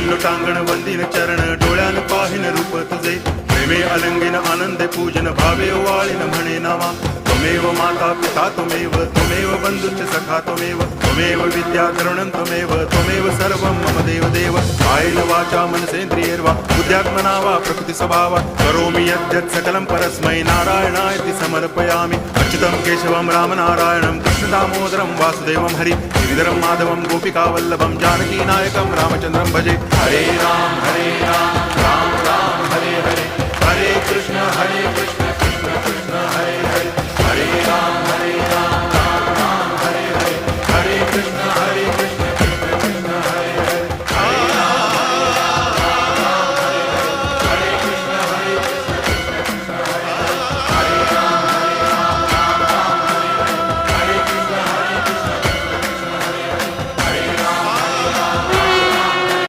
लोटांगण वंदिन चरण डोळ्यान पाहिन रूप तुझे प्रेमे अलंगिन आनंदे पूजन भावे वाळीन म्हणे नावा त्वमेव माता पिता त्वमेव बंधुश्च सखा त्वमेव विद्या तरुणं त्वमेव सर्वं मम देव कायेन वाचा मनसेन्द्रियैर्वा बुद्ध्यात्मना वा प्रकृति स्वभावा करोमि यद्यत् सकलं परस्मै नारायणायति समर्पयामि अच्युतं केशवं रामनारायणं कृष्णदामोदरं वासुदेवं हरि गिरिधरं माधवं गोपिकावल्लभं जानकीनायकं रामचन्द्रं भजे हरे राम